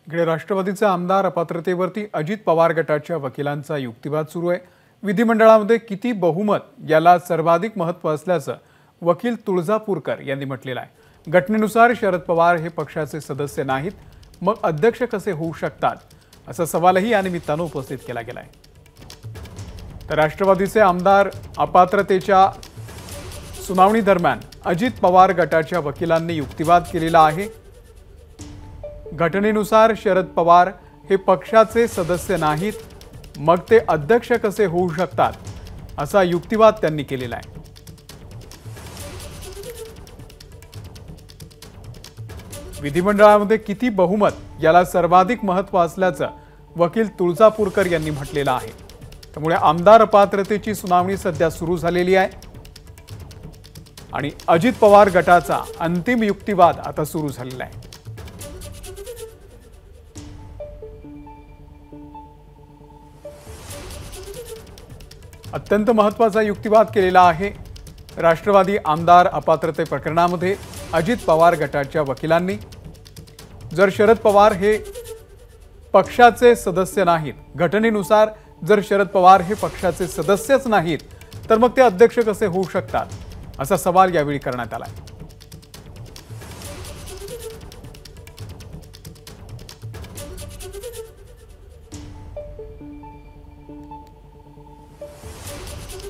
इकडे राष्ट्रवादीचे आमदार अपात्रतेवरती अजित पवार गटाच्या वकिलांचा युक्तिवाद सुरू आहे। विधिमंडळामध्ये किती बहुमत याला सर्वाधिक महत्त्व असल्याचं वकील तुळजापूरकर यांनी म्हटलेलं आहे। घटनेनुसार शरद पवार हे पक्षाचे सदस्य नाहीत, मग अध्यक्ष कसे होऊ शकतात असा सवालही या निमित्तानं उपस्थित केला गेला आहे। तर राष्ट्रवादीचे आमदार अपात्रतेच्या सुनावणी दरम्यान अजित पवार गटाच्या वकिलांनी युक्तिवाद केलेला आहे। घटनेनुसार शरद पवार हे पक्षाचे सदस्य नाहीत, मग ते अध्यक्ष कसे होऊ शकतात असा युक्तिवाद त्यांनी केलेला आहे। विधिमंडळामध्ये किती बहुमत याला सर्वाधिक महत्त्व असल्याचं वकील तुळजापूरकर यांनी म्हटलेलं आहे। त्यामुळे आमदार अपात्रतेची सुनावणी सध्या सुरू झालेली आहे आणि अजित पवार गटाचा अंतिम युक्तिवाद आता सुरू झालेला आहे। अत्यंत महत्त्वाचा युक्तिवाद केलेला आहे राष्ट्रवादी आमदार अपात्रते प्रकरणामध्ये अजित पवार गटाच्या वकिलांनी। जर शरद पवार हे पक्षाचे सदस्य नाहीत, घटनेनुसार जर शरद पवार हे पक्षाचे सदस्यच नाहीत, तर मग ते अध्यक्ष कसे होऊ शकतात असा सवाल यावेळी करण्यात आला।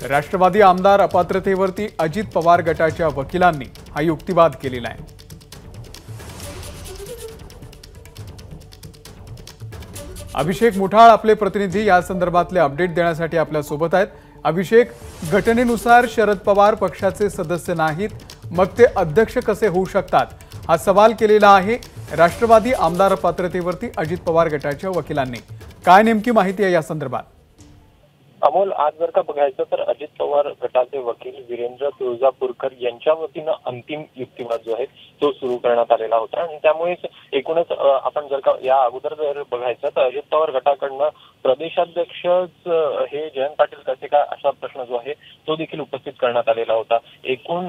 राष्ट्रवादी आमदार अपात्रतेवरती अजित पवार गटाच्या वकिलांनी हा युक्तिवाद केलेला आहे। अभिषेक मुठाळ आपले प्रतिनिधी या संदर्भातले अपडेट देण्यासाठी आपल्या सोबत आहेत। अभिषेक, घटनेनुसार शरद पवार पक्षाचे सदस्य नाहीत, मग ते अध्यक्ष कसे होऊ शकतात हा सवाल केलेला आहे राष्ट्रवादी आमदार अपात्रतेवरती अजित पवार गटाच्या वकिलांनी। काय नेमकी माहिती आहे या संदर्भात? अमोल, आज जर का बघायचं तर अजित पवार गटाचे वकील वीरेंद्र तुळजापूरकर यांच्या वतीनं अंतिम युक्तिवाद जो आहे तो सुरू करण्यात आलेला होता आणि त्यामुळेच एकूणच आपण जर का या अगोदर जर बघायचं तर अजित पवार गटाकडनं प्रदेशाध्यक्ष हे जयंत पाटील कसे काय असा प्रश्न जो आहे तो देखील उपस्थित करण्यात आलेला होता। एकूण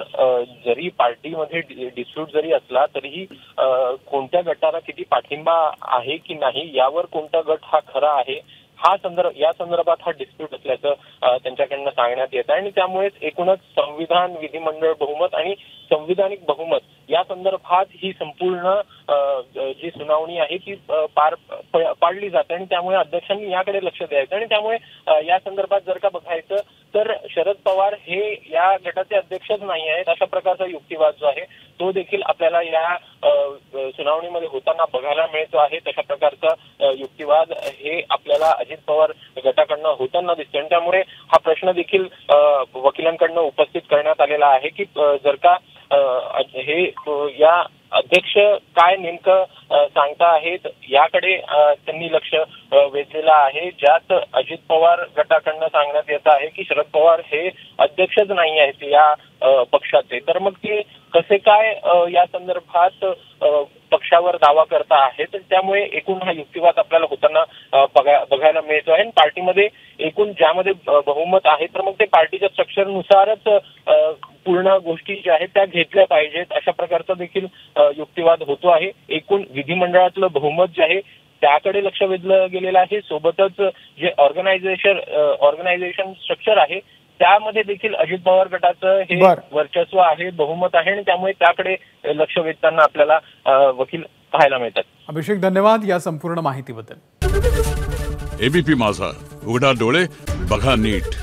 जरी पार्टीमध्ये डिस्प्यूट जरी असला तरीही कोणत्या गटाला किती पाठिंबा आहे की नाही यावर कोणता गट हा खरा आहे या संदर्भात हा डिस्प्यूट असल्याचं त्यांच्याकडनं सांगण्यात येत आहे आणि त्यामुळेच एकूणच संविधान, विधिमंडळ बहुमत आणि संविधानिक बहुमत या संदर्भात ही संपूर्ण जी सुनावणी आहे ती पाडली जाते आणि त्यामुळे अध्यक्षांनी याकडे लक्ष द्यायचं आणि त्यामुळे या संदर्भात जर का बघायचं तर शरद पवार हे या गटाचे अध्यक्षच नाही आहेत अशा प्रकारचा युक्तिवाद जो आहे तो देखील आपल्याला या सुनावणीमध्ये होताना बघायला मिळतो आहे। तशा प्रकारचा युक्तिवाद हे आपल्याला अजित पवार गटाकडनं होताना दिसतो आणि त्यामुळे हा प्रश्न देखील वकिलांकडनं उपस्थित करण्यात आलेला आहे की जर का हे या अध्यक्ष काय नेमकं सांगता आहेत याकडे त्यांनी लक्ष वेधलेलं आहे, ज्यात अजित पवार गटाकडनं सांगण्यात येत आहे की शरद पवार हे अध्यक्षच नाही आहेत या पक्षाचे, तर मग ते कसे काय या संदर्भात पक्षावर दावा करता आहेत। त्यामुळे एकूण हा युक्तिवाद आपल्याला होताना बघायला मिळतो आहे। पार्टीमध्ये एकूण ज्यामध्ये बहुमत आहे तर मग ते पार्टीच्या स्ट्रक्चरनुसारच पूर्ण गोष्टी ज्या आहेत त्या घेतल्या पाहिजेत अशा प्रकारचा देखील युक्तिवाद होतो आहे। एकूण विधिमंडळातलं बहुमत जे आहे त्याकडे लक्ष वेधलं गेलेलं आहे, सोबतच जे ऑर्गनायझेशन स्ट्रक्चर आहे त्यामध्ये देखील अजित पवार गटाचं हे वर्चस्व आहे, बहुमत आहे आणि त्यामुळे त्याकडे लक्ष वेधताना आपल्याला वकील पाहायला मिळतात। अभिषेक, धन्यवाद या संपूर्ण माहितीबद्दल। एबीपी माझा, उघडा डोळे बघा नीट।